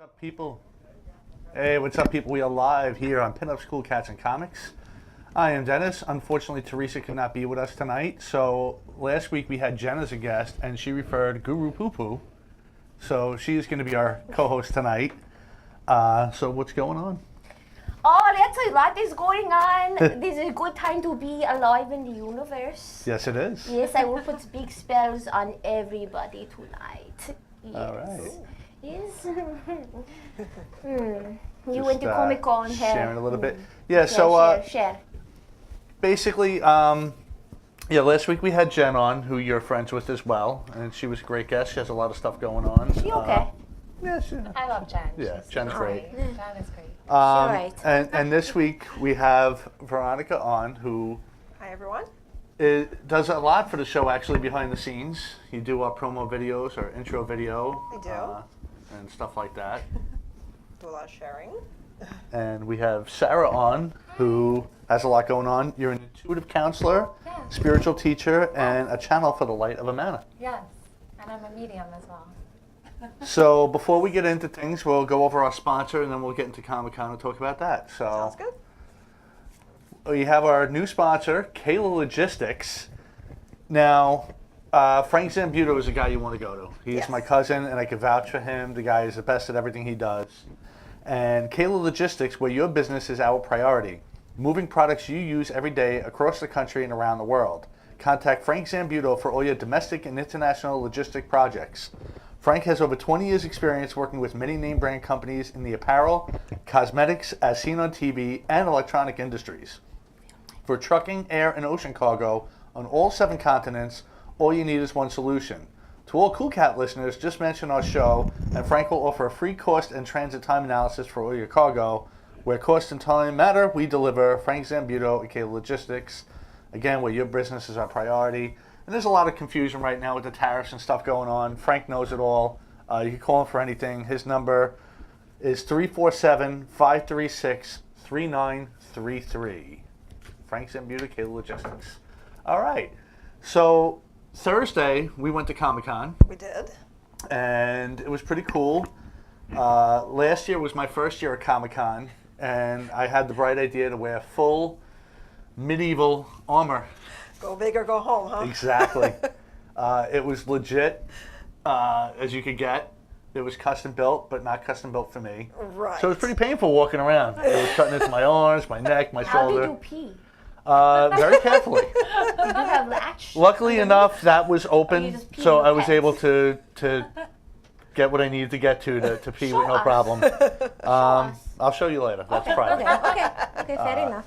up, people? Hey, what's up, people? We are live here on Pinups, Cool Cats, and Comics. I am Dennis. Unfortunately, Teresa could not be with us tonight. So last week we had Jen as a guest, and she referred Guru PooPoo. So she is going to be our co-host tonight. So what's going on? Oh, that's a lot is going on. This is a good time to be alive in the universe. Yes, it is. Yes, I will put big spells on everybody tonight. Yes. All right. Yes. You went to Comic Con. Sharing a little bit. Yeah. So share. Basically, last week we had Jen on, who you're friends with as well, and she was a great guest. She has a lot of stuff going on. She okay? Yeah, she. I love Jen. Yeah, Jen's great. Jen is great. Right. And this week we have Veronica on, who Hi, everyone. does a lot for the show, actually, behind the scenes. You do our promo videos, our intro video. I do. And stuff like that. Do a lot of sharing. And we have Sarah on, who has a lot going on. You're an intuitive counselor, spiritual teacher, and a channel for the light of Amana. Yes, and I'm a medium as well. So before we get into things, we'll go over our sponsor, and then we'll get into Comic-Con and talk about that. So Sounds good. We have our new sponsor, Kayla Logistics. Now, Frank Zambuto is a guy you want to go to. He's my cousin, and I can vouch for him. The guy is the best at everything he does. And Kayla Logistics, where your business is our priority. Moving products you use every day across the country and around the world. Contact Frank Zambuto for all your domestic and international logistic projects. Frank has over 20 years experience working with many name brand companies in the apparel, cosmetics, as seen on TV, and electronic industries. For trucking, air, and ocean cargo on all 7 continents, all you need is one solution. To all Cool Cat listeners, just mention our show, and Frank will offer a free cost and transit time analysis for all your cargo. Where cost and time matter, we deliver. Frank Zambuto, aka Logistics. Again, where your business is our priority. And there's a lot of confusion right now with the tariffs and stuff going on. Frank knows it all. You can call him for anything. His number is 347-536-3933. Frank Zambuto, Kayla Logistics. All right. So Thursday, we went to Comic-Con. We did. And it was pretty cool. Last year was my first year at Comic-Con, and I had the bright idea to wear full medieval armor. Go big or go home, huh? Exactly. It was legit, as you could get. It was custom built, but not custom built for me. Right. So it was pretty painful walking around. It was cutting into my arms, my neck, my shoulder. How did you pee? Very carefully. Did you have latch? Luckily enough, that was You open, just pee so in I was pants. able to get what I needed to get to pee with no us. problem. I'll show you later. That's private. Okay, fair enough.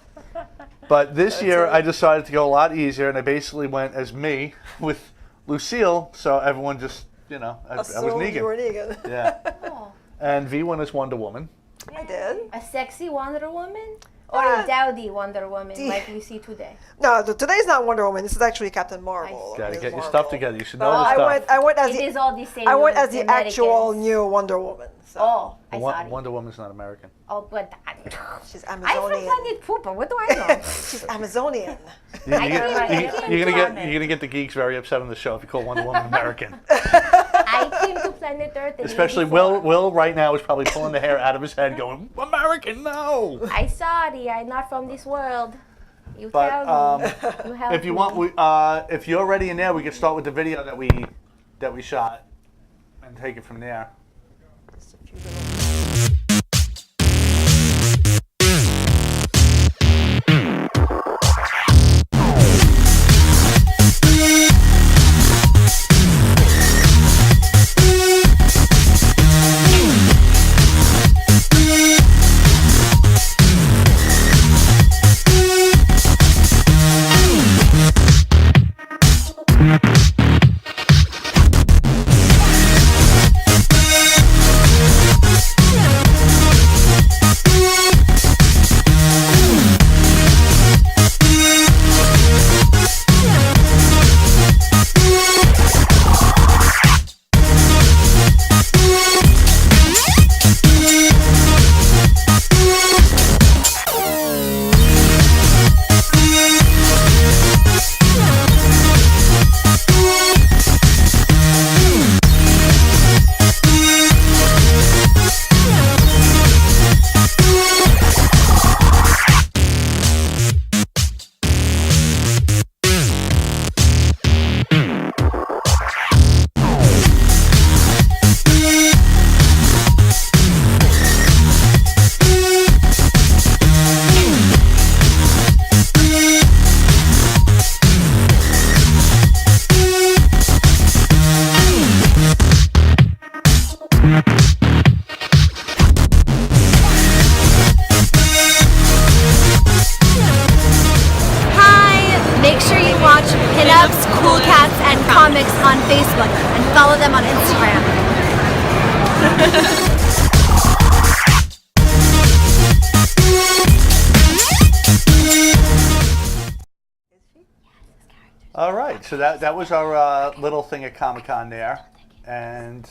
But this year, I decided to go a lot easier, and I basically went as me with Lucille, so everyone just, I was Negan. You were Negan. Yeah. Oh. And V went as Wonder Woman. I did. A sexy Wonder Woman? Or a dowdy Wonder Woman like we see today? No, today's not Wonder Woman. This is actually Captain Marvel. Got to Ms. get your Marvel. stuff together. You should know this stuff. I went as It the is all the same. I went as the Americans. actual new Wonder Woman. So. Oh, I saw it. Wonder Woman's not American. Oh, but She's I'm from Amazonian. Planet Poopa. What do I know? She's Amazonian. You're gonna get the geeks very upset on the show if you call Wonder Woman American. I came to Planet Earth. The day Especially before. Will right now is probably pulling the hair out of his head, going, "American, no!" I'm sorry, I'm not from this world. You But tell me. You help if you me. want, if you're already in there, we can start with the video that we shot and take it from there. Just a few little. Hi! Make sure you watch Pinups, Cool Cats, and Comics on Facebook and follow them on Instagram. All right, so that was our little thing at Comic-Con there, and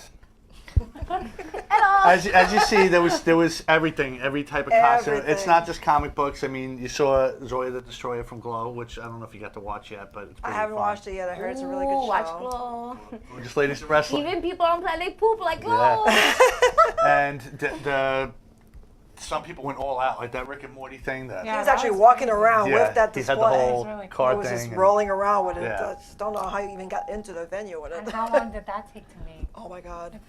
as you see, there was everything, every type of costume. It's Everything. not just comic books. I mean, you saw Zoya the Destroyer from Glow, which I don't know if you got to watch yet, but it's I pretty haven't fun. watched it yet. I heard it's a really good Ooh, show. watch Glow. We're just ladies in wrestling. Even people on Planet Poop like Glow. And the some people went all out, like that Rick and Morty thing. That He was actually walking around with that he display. had the whole really cool. car He was thing. just and- rolling around with it. Yeah. I just don't know how you even got into the venue with And it. how long did that take to make? Oh my God.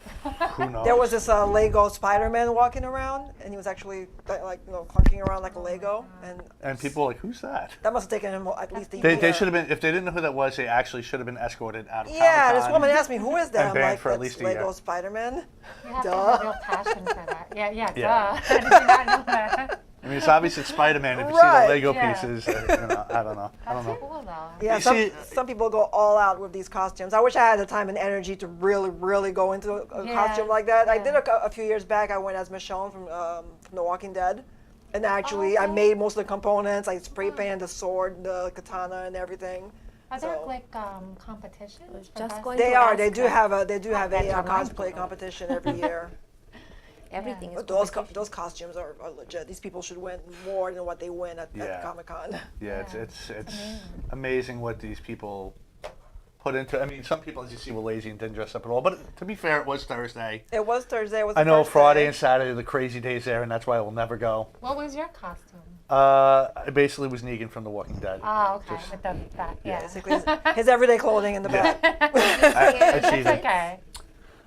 Who knows? There was this Lego Spider-Man walking around, and he was actually clunking around like a Lego, and people were like, who's that? that must have taken him at least a They year. should have been, if they didn't know who that was, they actually should have been escorted out of Yeah, this Comic-Con. woman asked me, who is that? And I'm banned like, for at that's least a Lego year. Spider-Man. You have to Duh. have a real passion for that. Yeah, Yeah. duh. I did not know that. I mean, it's obvious it's Spider-Man if you Right. see the Lego Yeah. pieces. I don't know. That's cool though. Yeah, You some, see- some people go all out with these costumes. I wish I had the time and energy to really, really go into a Yeah, costume like that. I yeah. did a few years back. I went as Michonne from The Walking Dead. And actually, I okay. made most of the components. I spray painted the sword, the katana, and everything. Are there So- like competitions? for Just best- going They to are. ask They do her. have a that's a cosplay nice competition every year. Everything is But those competition. those costumes are legit. These people should win more than what they win at Yeah. Comic-Con. Yeah, it's amazing what these people put into. I mean, some people, as you see, were lazy and didn't dress up at all. But to be fair, it was Thursday. It was Thursday. It was I the know first Friday day. and Saturday are the crazy days there, and that's why I will never go. What was your costume? I basically was Negan from The Walking Dead. Oh, okay. Just- With the back, yeah. Basically, his everyday clothing in the back. I cheated. It's okay.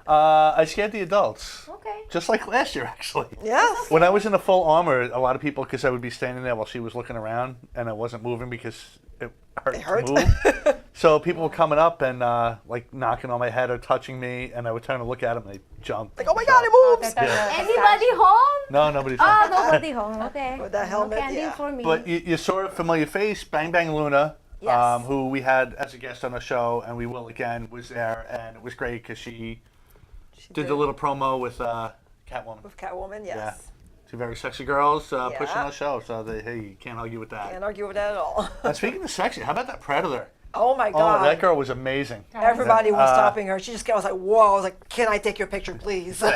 I scared the adults. Okay. Just like last year, actually. Yes. When I was in a full armor, a lot of people, because I would be standing there while she was looking around, and I wasn't moving because it hurt It hurt. to move. So people were coming up and like knocking on my head or touching me, and I would turn to look at them, and they jumped. Like, oh my God, it moves. Anybody home? No, nobody's Oh, home. nobody home. Okay. With that helmet, no candy yeah. for me. But you saw a familiar face, Bang Bang Luna, Yes. who we had as a guest on the show, and we will again, was there, and it was great because she did the little promo with Catwoman. With Catwoman, yes. Yeah. Two very sexy girls pushing Yeah. on the show, so hey, you can't argue with that. Can't argue with that at all. And speaking of sexy, how about that Predator? Oh my Oh, God. that girl was amazing. Everybody was Uh, stopping her. She just I was like, whoa. I was like, can I take your picture, please? I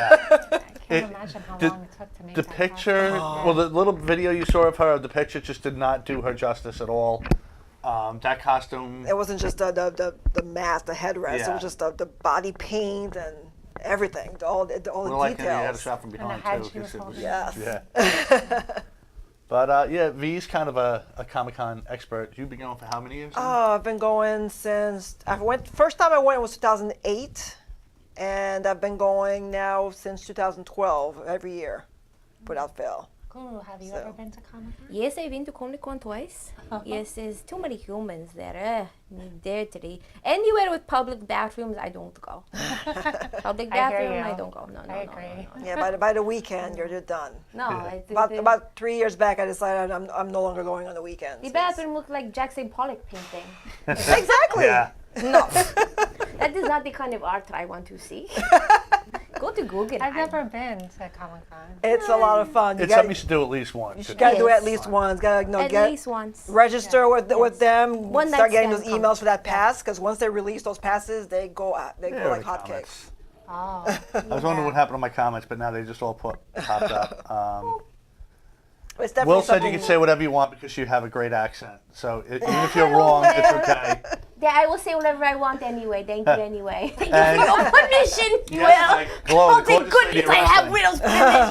It- can't imagine how the- long it took to make The that picture, costume. well, the little video you saw of her, the picture just did not do her justice at all. That costume, It wasn't just the mask, the headrest. It Yeah. was just the body paint and everything, all the well, like, you had a details. shot from the behind head too. she was 'cause it holding. Yes. Yeah. But yeah, V's kind of a Comic-Con expert. You've been going for how many years? now? Oh, I've been going since first time I went was 2008, and I've been going now since 2012 every year, without fail. Cool. Have you So- ever been to Comic-Con? Yes, I've been to Comic Con twice. Yes, there's too many humans there. Dirty. Anywhere with public bathrooms, I don't go. Public I hear bathroom, you. I don't go. No, no, I no, agree. no, no. Yeah, by the weekend you're done. No, Yeah. About 3 years back, I decided I'm no longer going on the weekends. the bathroom looks like Jackson Pollock painting. Exactly. Yeah. No, that is not the kind of art I want to see. Go to Google. I've never been to Comic-Con. It's a lot of fun. It's something you should do at least once. You gotta do it at Yes. least once. Gotta At get least once. register with them. One start night getting those stand emails for that Yeah. pass because once they release those passes, they go out. They Yeah, go like the hotcakes. comments. Oh. I was wondering what happened to my comments, but now they just all popped up. It's definitely Will said you something- can say whatever you want because you have a great accent. So even if you're wrong, it's okay. Yeah, I will say whatever I want anyway. Thank you anyway. Thank you And- for your permission, Yes, Will. like Glow, Oh, the thank gorgeous lady goodness I of have wrestling. Will's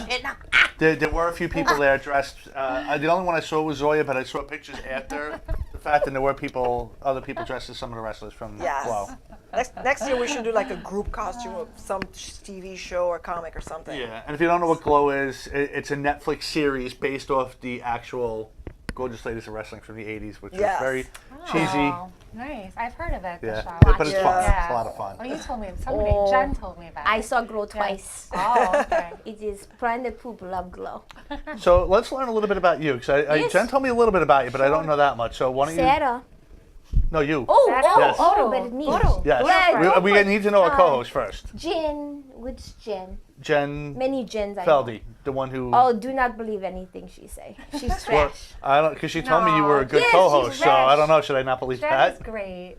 permission. There were a few people there dressed. The only one I saw was Zoya, but I saw pictures after the fact, and there were other people dressed as some of the wrestlers from Yes. Glow. Next year we should do like a group costume of some TV show or comic or something. Yeah, and if you don't know what Glow is, it's a Netflix series based off the actual Gorgeous Ladies of Wrestling from the 80s, which Yes. was very cheesy. Oh, nice. I've heard of it. The Yeah, show. but it's Yeah. fun. Yeah. It's a lot of fun. Oh, you told me. Somebody, Oh. Jen told me about I it. saw Glow twice. Oh, okay. It is Planet Poop Love Glow. So let's learn a little bit about you, because Yes. Jen told me a little bit about you, but I don't know that much. So why don't you? Sarah. No, you. Oh, Sarah? oh, Yes. oh, but me. Yes. Yeah, We need to know our co-host first. Jen. Which Jen? Jen Many Jens I know. Feldy, the one who. Oh, do not believe anything she say. She's Well, trash. I don't, because she told me you No. were a good Yes, co-host. she's So I trash. don't know. Should I not believe Jen that? is great.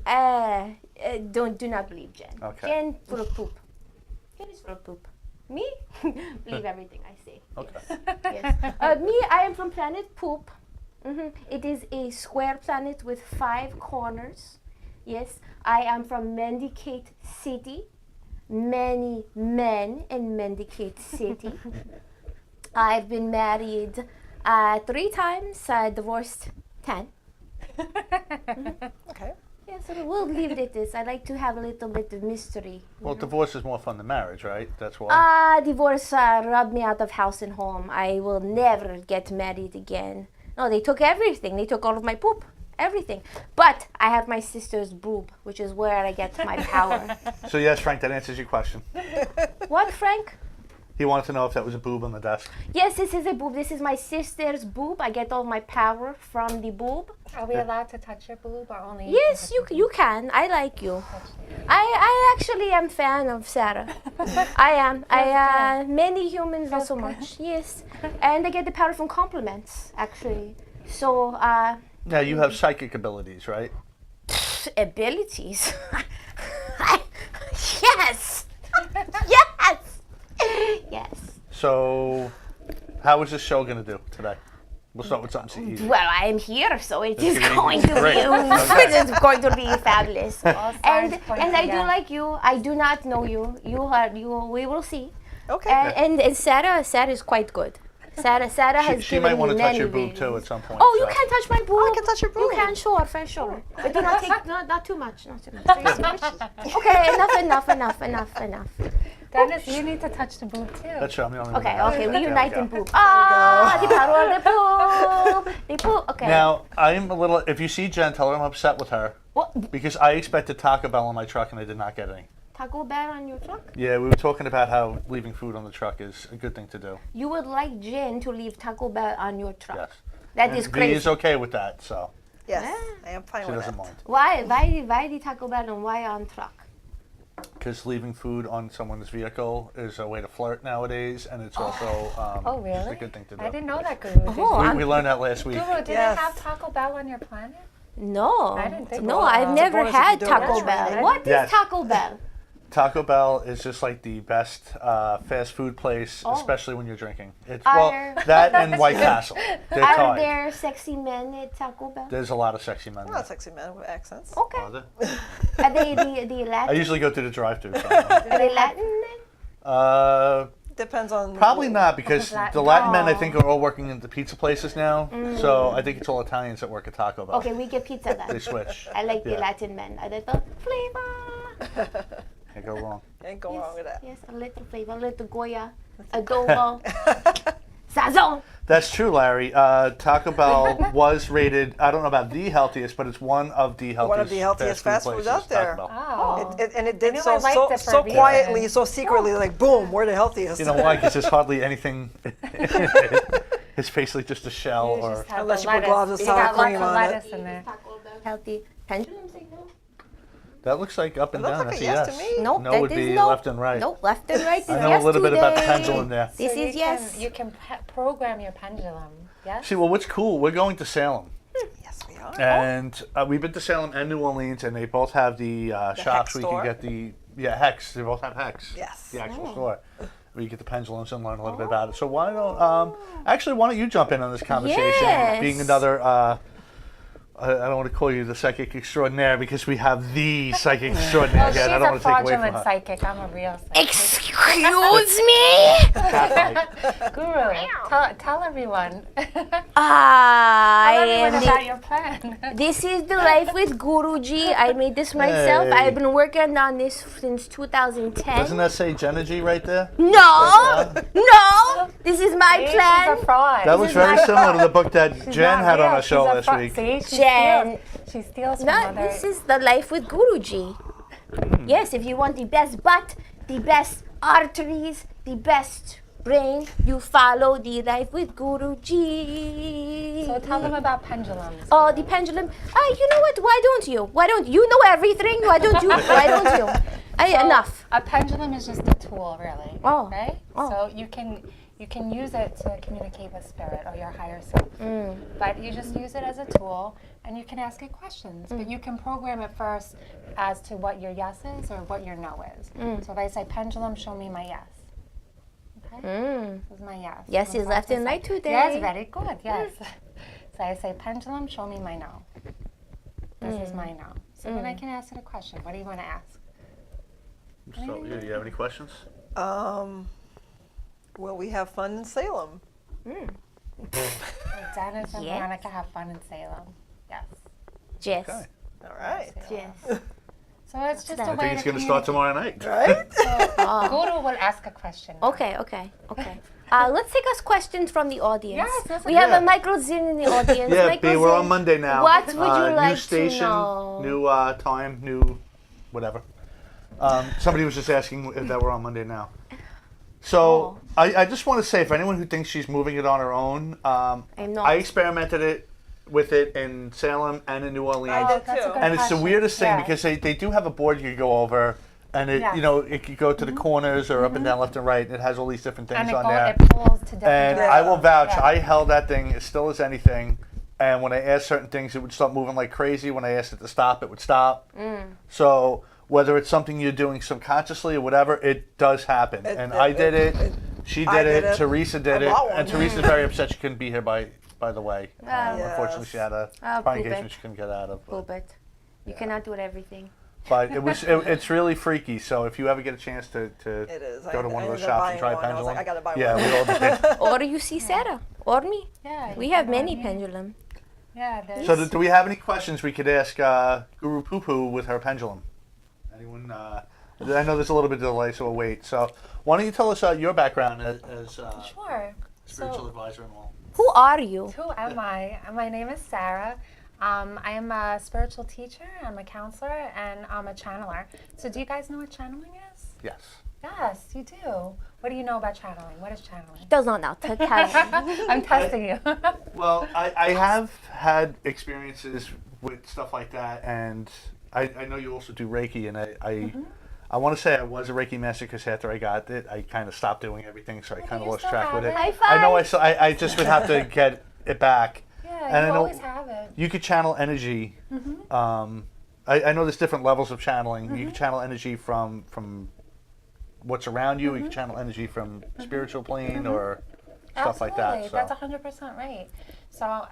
Do not believe Jen. Okay. Jen full of poop. Jen is full of poop. Me? Believe everything I say. Okay. Yes. Me, I am from planet Poop. It is a square planet with 5 corners. Yes, I am from Mendicate City. Many men in Mendicate City. I've been married 3 times, divorced 10. Okay. Yes, so we'll leave it at this. I like to have a little bit of mystery. Well, divorce is more fun than marriage, right? That's why. Divorce rubbed me out of house and home. I will never get married again. No, they took everything. They took all of my poop, everything. But I have my sister's boob, which is where I get my power. So yes, Frank, that answers your question. What, Frank? He wanted to know if that was a boob on the desk. Yes, this is a boob. This is my sister's boob. I get all my power from the boob. Are we allowed to touch your boob or only? Yes, you can. I like you. I actually am fan of Sarah. I am. Many humans not so much. Yes, and I get the power from compliments actually. So Now you have psychic abilities, right? abilities. Yes. Yes. Yes. So, how is this show going to do today? We'll start with something easy. Well, I am here, so it is It's going to great. be. It is going to be fabulous. All And signs point I do together. like you. I do not know you. You are you. We will see. Okay. And Sarah is quite good. Sarah has She given might me want to touch many your boob readings. too at some point. Oh, you so. can touch my boob. I can touch your You boob. can, sure, for sure. But do not take not too much. Not too much. Okay, enough. Dennis, you need to touch the boob too. That's true. I'm the only one Okay, that okay, has we it. unite There in we go. poop. Ah, the power of the poop. The poop. Okay. Now, I'm a little. If you see Jen, tell her I'm upset with her What? because I expected Taco Bell on my truck and I did not get any. Taco Bell on your truck? Yeah, we were talking about how leaving food on the truck is a good thing to do. You would like Jen to leave Taco Bell on your truck? Yes. That And is V crazy. is okay with that, so Yes, I am fine she with doesn't that. mind. Why the Taco Bell and why on truck? Because leaving food on someone's vehicle is a way to flirt nowadays, and it's also Oh, just a really? good thing to do. I didn't know that, Guru. Did Oh, you? I'm- We learned that last week. Guru, did Yes. they have Taco Bell on your planet? No. I didn't think No, so. I've It's a never bonus if you had do it Taco right. Bell. What is Yes. Taco Bell? Taco Bell is just like the best fast food place, Oh. especially when you're drinking. It's Are- well that and White Castle. They're Are tied. there sexy men at Taco Bell? There's a lot of sexy men. Not sexy men with accents. Okay. Are there? Are they the I Latin? usually go through the drive-thru. So, Are they Latin men? Depends on. probably not because Latin. the Latin men I Oh. think are all working in the pizza plales now. So I think it's all Italians that work at Taco Bell. Okay, we get pizza They then. switch. I like the Yeah. Latin men. A little flavor. Can't go wrong. Ain't go wrong with that. Yes, a little flavor, a little Goya, adobo, sazon. That's true, Larry. Taco Bell was rated, I don't know about the healthiest, but it's one of the healthiest fast foods places, out there. Taco Bell. Oh. And it I did knew so I liked it for so a reason. quietly, so secretly, like boom, we're the healthiest. You know why? Because there's hardly anything. It's basically just a shell You or. just have Unless the you put lettuce. gloves of You sour got lots cream of on it. lettuce in there. Taco Bell. Healthy. Pendulum signal? That looks like up and It looks down. like That's a a yes yes. to me. Nope, No that would is be no. left and right. Nope, left and right is I know yes a little bit about the today. pendulum there. This So is you yes. Can, you can program your pendulum. Yes. See, well, what's cool? We're going to Salem, Yes, we are. and we've been to Salem and New Orleans, and they both have the shops Hex where you store? can get the Hex. They both have Hex. Yes. The actual store. Where you get the pendulums and learn a little bit about it. So why don't you jump in on this conversation? Yes. Being another, I don't want to call you the psychic extraordinaire because we have the psychic extraordinaire Well, here. she's and I don't a want to take away from fraudulent her. psychic. I'm a real psychic. Excuse me? Guru, tell everyone. I Tell everyone am about the, your plan. this is the life with Guruji. I made this myself. Hey. I've been working on this since 2010. Doesn't that say Genergy right there? No, no. This is my See, plan. she's a fraud. That was very similar to the book that Jen had on her show last week. See, she Jen. steals. She steals from No, other. this is the life with Guruji. Yes, if you want the best butt, the best arteries, the best brain, you follow the life with Guruji. So tell them about pendulums. Oh, the pendulum. You know what? Why don't you? Why don't you know everything? Why don't you? Why don't you? Enough. A pendulum is just a tool, really. Oh. Right? Oh. So you can use it to communicate with spirit or your higher self. But you just use it as a tool, and you can ask it questions. But you can program it first as to what your yes is or what your no is. So if I say pendulum, show me my yes. Okay? This is my yes. Yes And is so left I and say- right today. Yes, very good. Yes. So I say pendulum, show me my no. This is my no. So then I can ask it a question. What do you want to ask? So, you have any questions? Will we have fun in Salem? Dennis and Yes. Veronica have fun in Salem. Yes. Yes. Okay. All right. Yes. So it's just that? a I way think it's to going to start communicate. tomorrow night. Right? Guru will ask a question. Okay. Let's take us questions from the audience. Yes, that's we a- have Yeah. a Michael Zinn in the audience. Yeah, Michael B, we're Zinn, on Monday now. What would you like new station, to know? new time, new whatever. Somebody was just asking if that we're on Monday now. So I just want to say, for anyone who thinks she's moving it on her own, I'm not. I experimented with it in Salem and in New Orleans. I did That's a too. good And it's the question. weirdest thing Yeah. because they do have a board you could go over, and it Yes. it could go to the corners or up and down, left and right. And it has all these different things And it, on go, there. it pulls to different And directions. I will vouch, Yeah. I held that thing as still as anything. And when I asked certain things, it would start moving like crazy. When I asked it to stop, it would stop. So whether it's something you're doing subconsciously or whatever, it does happen. And I did it. She I did did it. it. Teresa did I it. bought one. And Teresa's very upset she couldn't be here, by the way. Unfortunately, she had a Oh, prior poop engagement it. she couldn't get out of. Poop it. You cannot do everything. But it's really freaky. So if you ever get a chance to It is. go to I one of those ended up shops buying and try one. I was pendulum. like, I gotta buy yeah, one. we all did. Or you see Sarah. Or me. Yeah, We you have can many learn. pendulum. Yeah, there's So do we have any questions we could ask Guru PooPoo with her pendulum? Anyone? I know there's a little bit of delay, so we'll wait. So why don't you tell us your background as sure. spiritual So, advisor and all? Who are you? who am I? My name is Sarah. I am a spiritual teacher, I'm a counselor, and I'm a channeler. So do you guys know what channeling is? Yes. Yes, you do. What do you know about channeling? What is channeling? Does not know. Tell me. I'm testing you. Well, I have had experiences with stuff like that, and I know you also do Reiki, and I want to say I was a Reiki master because after I got it, I kind of stopped doing everything, so I kind of you lost still track have with it. it. High five. I know I just would have to get it back. Yeah, And I you know- always have it. You could channel energy. I know there's different levels of channeling. You can channel energy from what's around you. You can channel energy from spiritual plane or stuff like that. Absolutely. So. That's 100% right. So,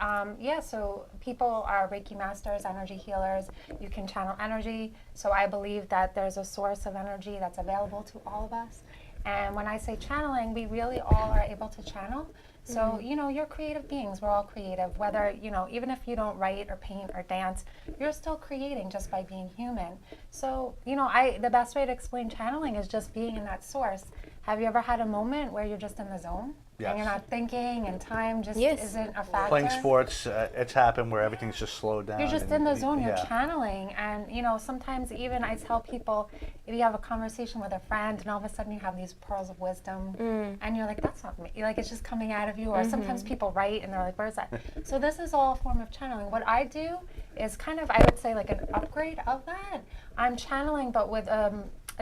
so people are Reiki masters, energy healers. You can channel energy. So I believe that there's a source of energy that's available to all of us. And when I say channeling, we really all are able to channel. So, you're creative beings. We're all creative. Whether, even if you don't write or paint or dance, you're still creating just by being human. So, the best way to explain channeling is just being in that source. Have you ever had a moment where you're just in the zone? Yes. And you're not thinking and time just Yes. isn't a factor? Playing sports, it's happened where everything's just slowed down. You're just and in the zone, you're yeah. channeling. And, sometimes even I tell people, if you have a conversation with a friend and all of a sudden you have these pearls of wisdom and you're like, that's not me. Like, it's just coming out of you. Or sometimes people write and they're like, where's that? So this is all a form of channeling. What I do is kind of, I would say, like an upgrade of that. I'm channeling, but with a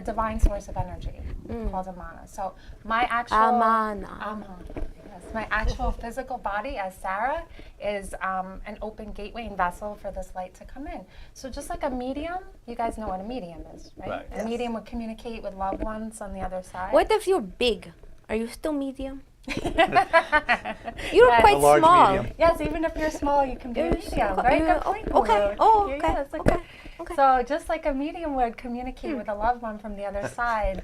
divine source of energy called Amana. So my actual... Amana. Yes, my actual physical body as Sarah is an open gateway and vessel for this light to come in. So just like a medium, you guys know what a medium is, right? Right. A medium would communicate with loved ones on the other side. What if you're big? Are you still medium? You're Yes. quite A large small. medium. Yes, even if you're small, you can be a You're medium. so- Very you're- good point. okay. Lulu. Oh, Yeah, okay. yes, like Okay. that. Okay. So just like a medium would communicate with a loved one from the other side,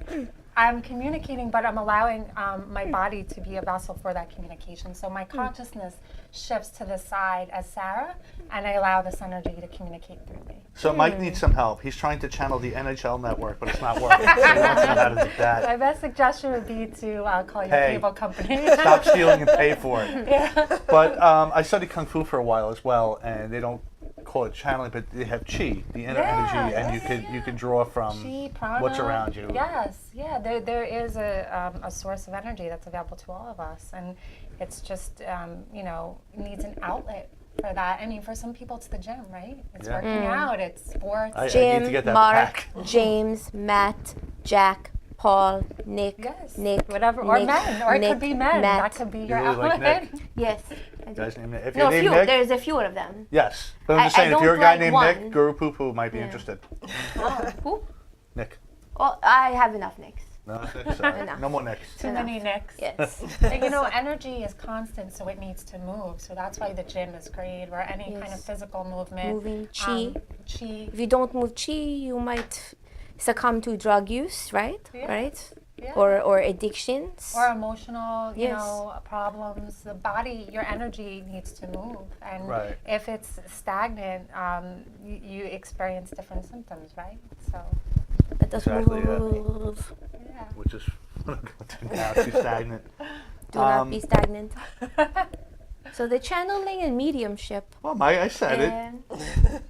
I'm communicating, but I'm allowing my body to be a vessel for that communication. So my consciousness shifts to the side as Sarah, and I allow this energy to communicate through me. So Mike needs some help. He's trying to channel the NHL network, but it's not working. So he wants to know how to do that. My best suggestion would be to call your Hey. cable company. Stop stealing and pay for it. Yeah. But I studied Kung Fu for a while as well, and they don't call it channeling, but they have chi, the inner energy, and you could draw from Chi, prana, what's around you. Yes, yeah. There is a source of energy that's available to all of us, and it's just needs an outlet for that. I mean, for some people, it's the gym, right? It's Yeah. working out, it's sports. I need to Jim, get that Mark, back. James, Matt, Jack, Paul, Nick, Yes, Nick, whatever, or Nick, men, or it Nick, could be men. Matt. That could be your You really like outlet. Nick? Yes. I do. Guys named Nick. If No, you're named few. Nick, There's a few of them. yes. But I'm just I saying, if don't you're a guy like named one. Nick, Guru PooPoo might be interested. Who? Nick. Oh, I have enough Nicks. No, sorry. Enough. No more Nicks. Too many nicks. Yes. And, energy is constant, so it needs to move. So that's why the gym is great, or any kind of Yes. physical movement. Moving chi. Chi. If you don't move chi, you might succumb to drug use, right? Yeah. Right? Yeah. Or addictions. Or emotional, Yes. problems. The body, your energy needs to move, and Right. if it's stagnant, you experience different symptoms, right? So, Let us Exactly, yeah. move. yeah. Which is what I'm going to do now. Too stagnant. Do not Um, be stagnant. So the channeling and mediumship. Well, Mike, I said it. And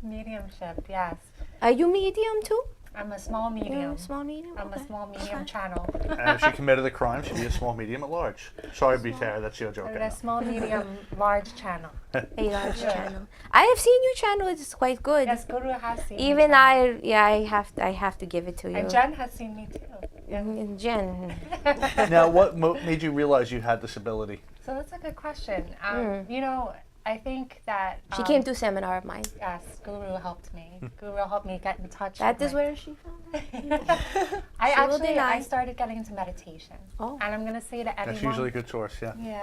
Mediumship, yes. are you medium too? I'm a small medium. You're a small medium. I'm Okay. a small medium Okay. channel. And if she committed a crime, she'd be a small, medium, at large. Sorry, Tara, that's your joke. I A know. small, medium, large channel. A large Yeah. channel. I have seen your channel. It's quite good. Yes, Guru has seen me. Even channel. I have to give it to you. And Jen has seen me too. Yeah. And Jen. Now, what made you realize you had this ability? So that's a good question. I think that She came to a seminar of mine. Yes, Guru helped me. Guru helped me get in touch. That with is my- where she found it. I She will actually deny. I started getting into meditation. Oh. And I'm gonna say to anyone. That's usually a good source, yeah. Yeah.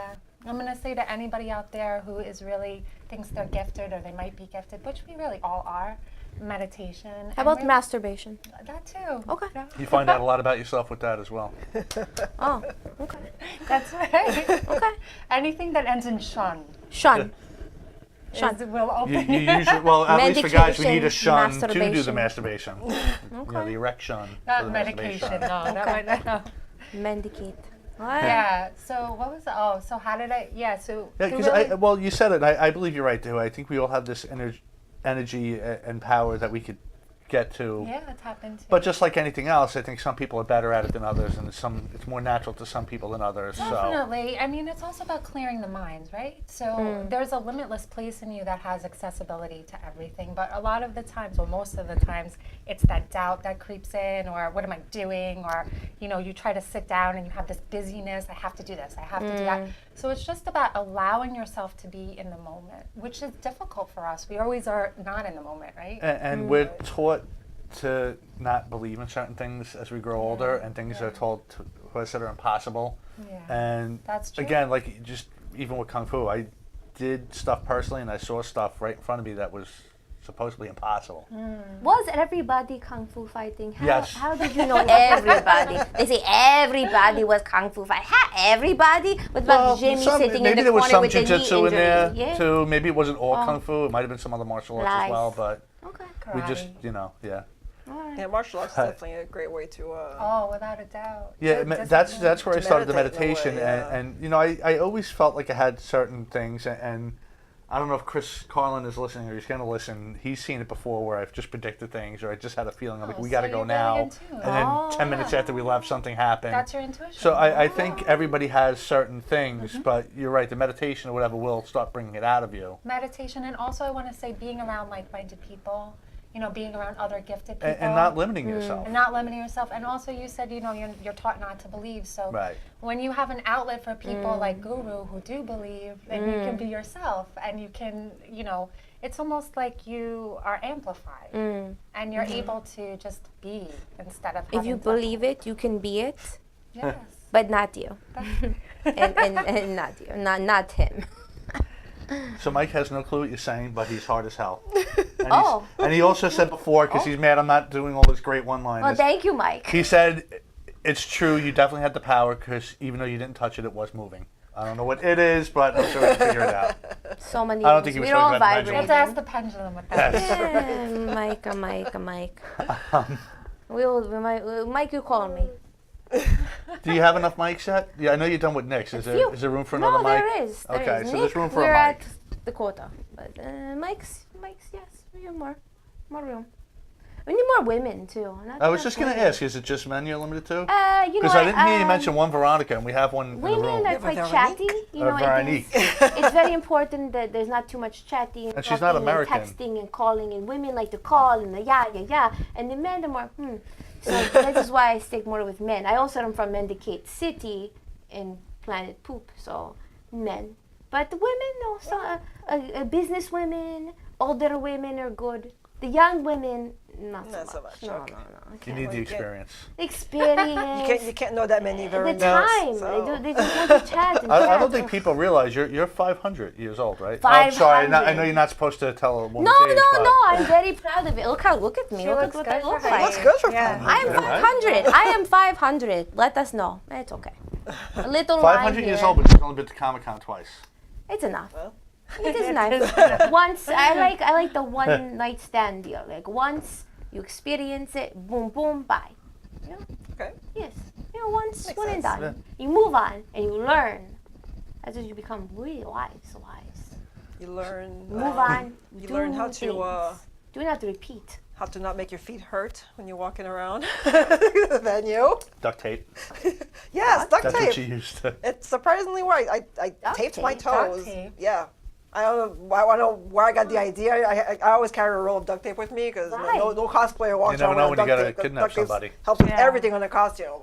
I'm gonna say to anybody out there who is really thinks they're gifted or they might be gifted, which we really all are, meditation. How about masturbation? That too. Okay. Yeah. You find out a lot about yourself with that as well. Oh, okay. That's right. Okay. Anything that ends in shun. Shun. Shun. Will open. You usually, well, at least for guys, we need a shun to do the Masturbation. masturbation. You know, the erect shun. for Not the medication. masturbation. No, that might not. Mendicate. What? Yeah. So what was? So how did I? Yeah. So. Yeah, who because really- well, you said it. I believe you're right too. I think we all have this energy and power that we could get to. Yeah, tap into. But just like anything else, I think some people are better at it than others, and it's more natural to some people than others. So Definitely. I mean, it's also about clearing the minds, right? So there's a limitless place in you that has accessibility to everything. But a lot of the times, well, most of the times, it's that doubt that creeps in, or what am I doing? Or, you try to sit down and you have this busyness. I have to do this. I have to do that. So it's just about allowing yourself to be in the moment, which is difficult for us. We always are not in the moment, right? and we're taught to not believe in certain things as we grow older, and things are told to us that are impossible. Yeah. And That's true. again, like just even with Kung Fu, I did stuff personally, and I saw stuff right in front of me that was supposedly impossible. Was everybody kung fu fighting? How, Yes. How did you know everybody? They say everybody was kung fu fighting. Everybody? What about Jimmy sitting maybe in the there was corner some with the knee jiu-jitsu in there injury? Yeah. too. Maybe it wasn't all Oh. Kung Fu. It might have been some other martial arts Lies. as well, but Okay. we just, Karate. yeah. Yeah, martial arts is Hi. definitely a great way to. Oh, without a doubt. Yeah, To that's where I To started the meditate in a way, meditation, yeah. and I always felt like I had certain things, and I don't know if Chris Carlin is listening or he's going to listen. He's seen it before where I've just predicted things, or I just had a feeling like Oh, we got to so go you're now, really in tune. and then Oh, 10 minutes after we left, something happened. That's your intuition. So I think everybody has certain things, but you're right. The meditation or whatever will start bringing it out of you, Meditation, and also I want to say being around like-minded people, being around other gifted people. and not limiting yourself. And not limiting yourself. And also you said, you're taught not to believe. So Right. when you have an outlet for people like Guru who do believe, then you can be yourself, and you can, it's almost like you are amplified, and you're able to just be instead of having If you to- believe it, you can be it, Yes. but not you. and not you. Not him. So Mike has no clue what you're saying, but he's hard as hell. And Oh. and he also said before, because he's mad I'm not doing all this great Well, one-liners. thank you, Mike. He said, it's true. You definitely had the power because even though you didn't touch it, it was moving. I don't know what it is, but I'm sure we can figure it out. So many. I don't think he was we're all talking about the You have vibrating. to ask the pendulum with that. Yes. Mike. Mike, you call me. Do you have enough mics yet? Yeah, I know you're done with Nick's. Is few. there room for another No, mic? there is. There Okay, is. so Nick, there's room for we're a mic. at the quota, but Mike's, yes, we have more room. We need more women too. I was just going to ask, is it just men you're limited to? You know, Because I didn't hear you mention one Veronica, and we have one in the room. women are Yeah, quite Veronique. chatty. You know, Veronique. it's very important that there's not too much chatting And she's not talking American. and texting and calling. And women like to call and the yeah, and the men are more So that is why I stick more with men. I also am from Mendicate City in Planet Poop, so men. But the women also, business women, older women are good. The young women, not so much. No, okay. I You can't. need the Well, you experience. Experience. You can't know that many very the well, time. so- They just want to chat and I chat. don't think people realize you're 500 years old, right? Oh, I'm sorry. I 500. know you're not supposed to tell a woman's No, age, no, but no. I'm very proud of it. Look at me. She Look at looks what good I for look her like. That's good for Yeah. fun. I am Yeah, right? 500. I am 500. Let us know. It's okay. A little line 500 years here. old, but you've only been to Comic-Con twice. It's enough. Well. It is nice. Once I like the one night stand deal. Like once you experience it, boom, boom, bye. You know? Okay. Yes. You know, once, Makes one and sense. done. You move on and you learn. As you become really wise. You learn. Move on. You do learn how things. to do not repeat. how to not make your feet hurt when you're walking around the venue. Duct tape. Yes, duct That's tape. what she used to. It's surprisingly right. I Duct taped my tape. toes. Duct tape. Yeah. I don't know where I got the idea. I always carry a roll of duct tape with me because Right. no cosplayer walks You never around know with when you duct gotta tape, 'cause kidnap duct tape somebody. helps with Yeah. everything on the costume.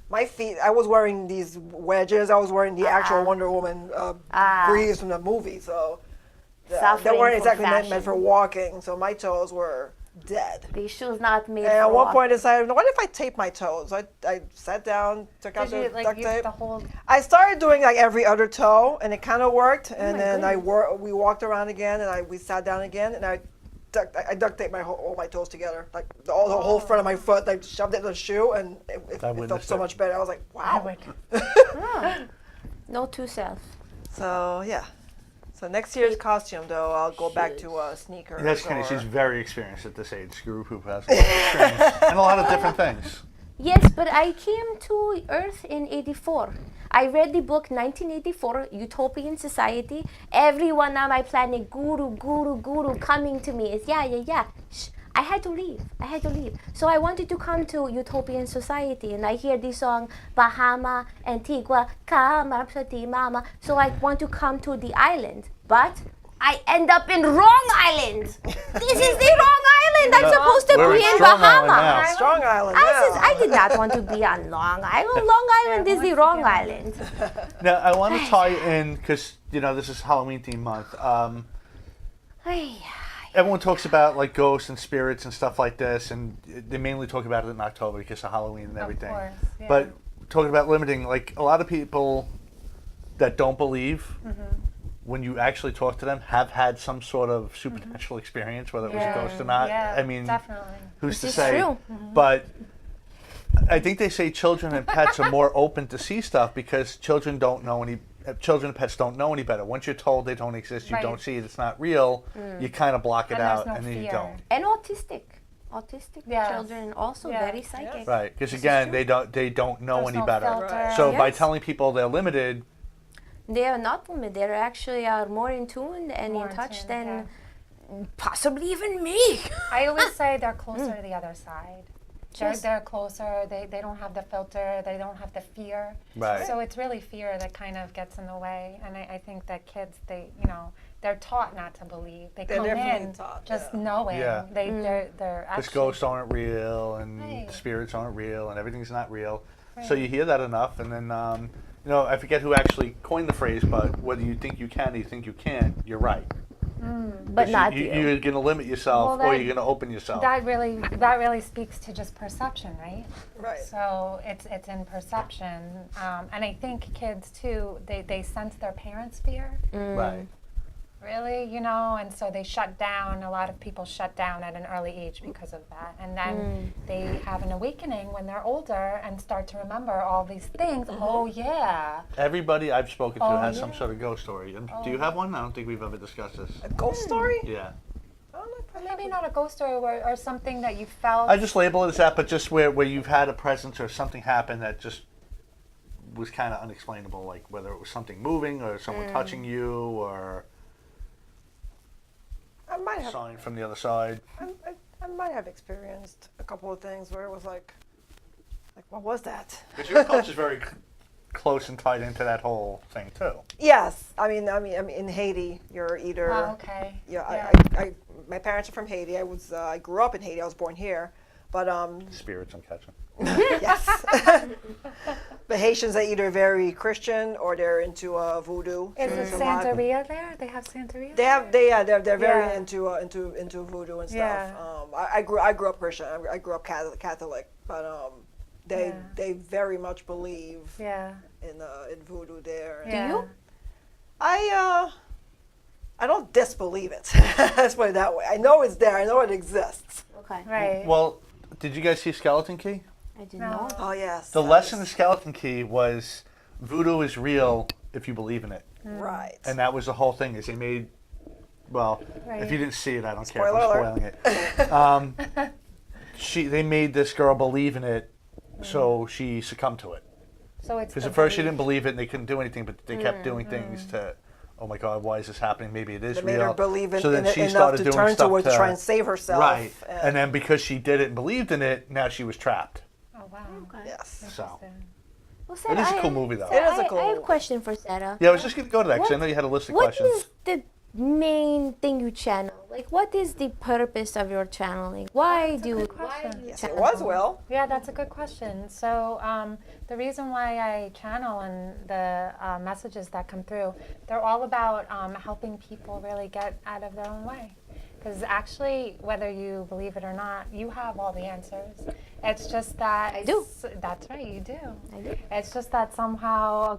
My feet, I was wearing these wedges. I was wearing the actual Wonder Woman greaves from the movie. So they Suffering weren't from exactly meant fashion. for walking. So my toes were dead. These shoes not made And for at one walking. point I decided, what if I tape my toes? I sat down, took out Did you the duct use tape. the whole? I started doing like every other toe, and it kind of worked. And my then we walked around again, and we sat down again, and I duct taped all my toes together, like the whole front of my foot. I shoved it in the shoe, and it felt witnessed so it. much better. I was like, wow. No two self. So yeah. So next year's costume, though, I'll go back to sneakers. That's Kenny. or- She's very experienced at this age. Guru Poop has a lot of experience and a lot of different things. Yes, but I came to Earth in '84. I read the book 1984, Utopian Society. Everyone on my planet, guru, coming to me is yeah. Shh. I had to leave. So I wanted to come to Utopian Society, and I hear the song Bahama, Antigua, Kamapsati Mama. So I want to come to the island, but I end up in wrong island. This is the wrong island. I'm supposed to We're be in in Strong Island Bahama. now. Strong Island. I did not want to be on Long Island. Long Island is the wrong island. Now, I want to tie in, because, this is Halloween theme month. Everyone talks about, like, ghosts and spirits and stuff like this, and they mainly talk about it in October because of Halloween and everything. Of course, yeah. But talking about limiting, like, a lot of people that don't believe, when you actually talk to them, have had some sort of supernatural experience, whether it was a ghost or not. Yeah, I mean, definitely. who's to This is say? true. But I think they say children and pets are more open to see stuff because children and pets don't know any better. Once you're told they don't exist, you Right. don't see it, it's not real, you kind of block it And there's out, no and then you fear. don't. And autistic Yes. children also Yeah. very psychic. Right, because again, they don't know There's any no better. filter. So by Yes. telling people they're limited, They are not women. They actually are more in tune and More in in touch tune, than possibly even me. I always say they're closer to the other side. Yes. They're closer. They don't have the filter. They don't have the fear. Right. So it's really fear that kind of gets in the way. And I think that kids, they're taught not to believe. They They're come definitely in taught, just yeah. knowing. Yeah. They're because actually. ghosts aren't real and Right. spirits aren't real and everything's not real. So you hear that enough, and then I forget who actually coined the phrase, but whether you think you can or you think you can't, you're right. But not you. You're going to limit yourself, Well, or that- you're going to open yourself. That really speaks to just perception, right? Right. So it's in perception, and I think kids too. They sense their parents' fear, Right. really, you know, and so they shut down. A lot of people shut down at an early age because of that. And then they have an awakening when they're older and start to remember all these things. Oh, yeah. Everybody I've spoken to Oh, has some yeah. sort of ghost story. And do you have one? I don't think we've ever discussed this. A ghost story? Yeah. I don't know if I Maybe have not a ghost story or something that you felt. I just label it as that, but just where you've had a presence or something happen that just was kind of unexplainable, like whether it was something moving or someone touching you or I might a have. sign from the other side. I might have experienced a couple of things where it was like what was that? Because your culture is very close and tied into that whole thing too. Yes, I mean, in Haiti, you're either. Oh, okay. Yeah, my parents are from Haiti. I grew up in Haiti. I was born here, but Spirits I'm catching. yes. The Haitians are either very Christian or they're into voodoo. Is it It's a lot. Santeria there? They have Santeria? They're very Yeah. into voodoo and stuff. Yeah. I grew up Christian. I grew up Catholic, but they very much believe Yeah. in voodoo there. Do you? I don't disbelieve it. Let's put it that way. I know it's there. I know it exists. Okay. Right. Well, did you guys see Skeleton Key? I did No. not. Oh yes. The lesson of Skeleton Key was voodoo is real if you believe in it. Right. And that was the whole thing. Is they made, well, Right. if you didn't see it, I don't care if Spoiler I'm spoiling it. They made this girl believe in it, so she succumbed to it. So it's Because the at first she belief. didn't believe it, and they couldn't do anything, but they kept doing things to, oh my God, why is this happening? Maybe it is They made real. her believe in, so then in she it enough started to doing turn stuff towards to try and save herself. Right, and then because she did it and believed in it, now she was trapped. Oh, wow. Okay. yes. So. Interesting. Well, Sarah, It is a I- cool movie, though. Sarah, It is a cool I have a movie. question for Sarah. Yeah, I was just going to go to that because I What- know you had a list of What questions. is the main thing you channel? Like, what is the purpose of your channeling? Why That's a do good why question. do you Yes, it channel? was Will. Yeah, that's a good question. So the reason why I channel and the messages that come through, they're all about helping people really get out of their own way. Because actually, whether you believe it or not, you have all the answers. It's just that I do. That's right, you do. I do. It's just that somehow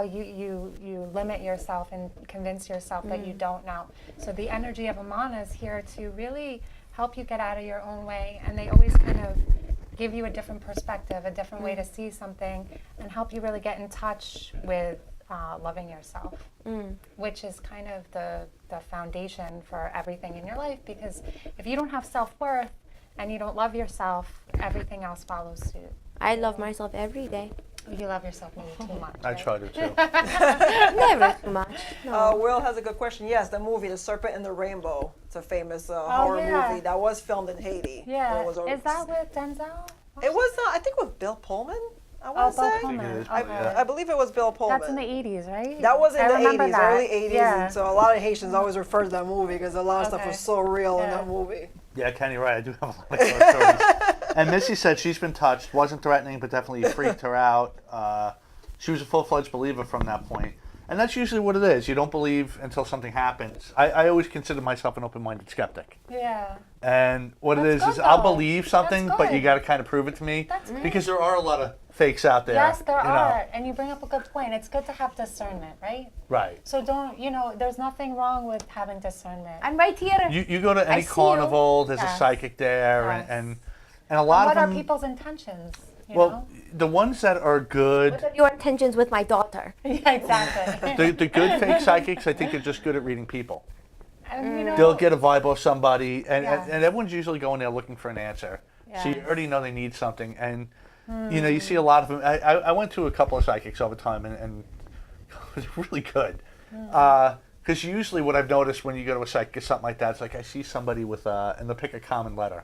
you limit yourself and convince yourself that you don't know. So the energy of Amana is here to really help you get out of your own way, and they always kind of give you a different perspective, a different way to see something, and help you really get in touch with loving yourself, which is kind of the foundation for everything in your life. Because if you don't have self-worth and you don't love yourself, everything else follows suit. I love myself every day. You love yourself maybe too much. I right? try to too. Never too much. No. Will has a good question. Yes, the movie The Serpent and the Rainbow. It's a famous horror yeah. movie that was filmed in Haiti. Yeah. It was, Is that with Denzel? It was I think with Bill Pullman. I Oh, want to Bill say. Pullman. it is, Okay. yeah. I believe it was Bill Pullman. That's in the 80s, right? That was in I the remember 80s, that. early 80s, Yeah. and so a lot of Haitians always refer to that movie because a lot of stuff Okay. was so real in Yeah. that movie. Yeah, Kenny, you're right. I do have a lot of ghost stories. And Missy said she's been touched. Wasn't threatening, but definitely freaked her out. She was a full-fledged believer from that point. And that's usually what it is. You don't believe until something happens. I always consider myself an open-minded skeptic. Yeah. And what it That's is good, I'll though. believe something, That's but you good. got to kind of prove it to me. That's good. Because there are a lot of fakes out there. Yes, there you know. are. And you bring up a good point. It's good to have discernment, right? Right. So don't, there's nothing wrong with having discernment. I'm right here. You go to I any see you. carnival, there's a Yes. psychic there, Yes. and a lot What of are them. people's intentions? You Well, know? the ones that are good, What are your intentions with my daughter? Yeah, exactly. the good fake psychics, I think are just good at reading people. And, They'll get a vibe off somebody, and, Yeah. and everyone's usually going there looking for an answer. So you Yes. already know they need something, and you see a lot of them. I went to a couple of psychics over time, and it was really good. Because usually what I've noticed when you go to a psychic or something like that, it's like I see somebody with, and they'll pick a common letter,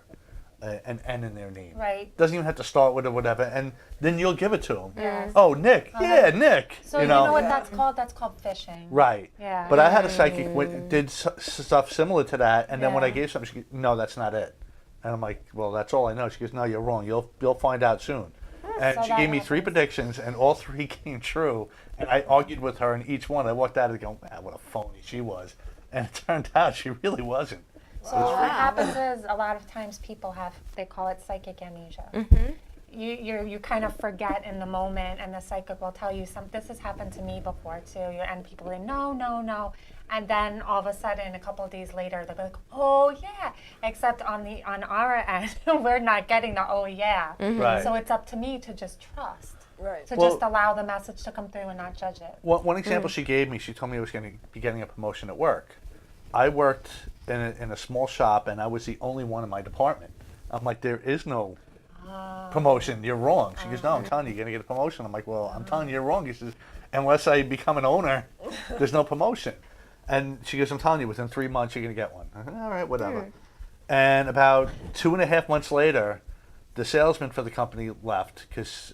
an N in their name. Right. Doesn't even have to start with it or whatever, and then you'll give it to them. Yes. Oh, Nick. Yeah, Nick. So you know what that's called? That's called fishing. Right. Yeah. But I had a psychic did stuff similar to that, and then when I Yeah. gave something, she goes, "No, that's not it." And I'm like, "Well, that's all I know." She goes, "No, you're wrong. You'll find out soon." And So she that gave me 3 happens. predictions, and all 3 came true. And I argued with her, and each one I walked out and go, "Man, what a phony she was." And it turned out she really wasn't. So what happens is a lot of times people they call it psychic amnesia. you kind of forget in the moment, and the psychic will tell you this has happened to me before too, and people say no, and then all of a sudden a couple of days later they'll be like, oh yeah, except on our end we're not getting the oh yeah. Right. So it's up to me to just trust. Right. To Well- just allow the message to come through and not judge it. One example she gave me, she told me I was going to be getting a promotion at work. I worked in a small shop, and I was the only one in my department. I'm like, there is no promotion. You're wrong. She goes, no, I'm telling you, you're going to get a promotion. I'm like, well, I'm telling you, you're wrong. He says, unless I become an owner, there's no promotion. And she goes, I'm telling you, within 3 months, you're going to get one. I said, all right, whatever. And about 2.5 months later, the salesman for the company left because,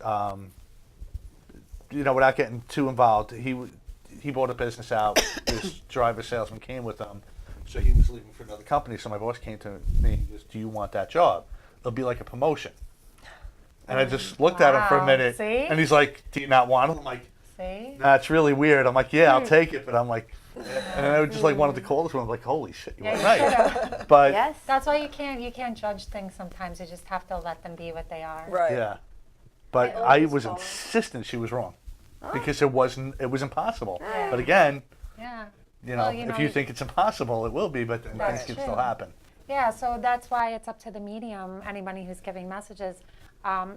without getting too involved, he bought a business out. This driver salesman came with him, so he was leaving for another company. So my boss came to me and goes, do you want that job? It'll be like a promotion. And I just looked at him for a Wow. minute, See? and he's like, do you not want it? I'm like, See? nah, it's really weird. I'm like, yeah, I'll take it, but I'm like, and I just like wanted to call this one. I'm like, holy shit, you were you right. should've. But Yes. That's why you can't judge things sometimes. You just have to let them be what they are. Right. yeah, but I was insistent she was wrong because it was impossible. Yeah. But again, Yeah. if you think it's impossible, it will be, but then That's things can true. still happen. Yeah, so that's why it's up to the medium, anybody who's giving messages.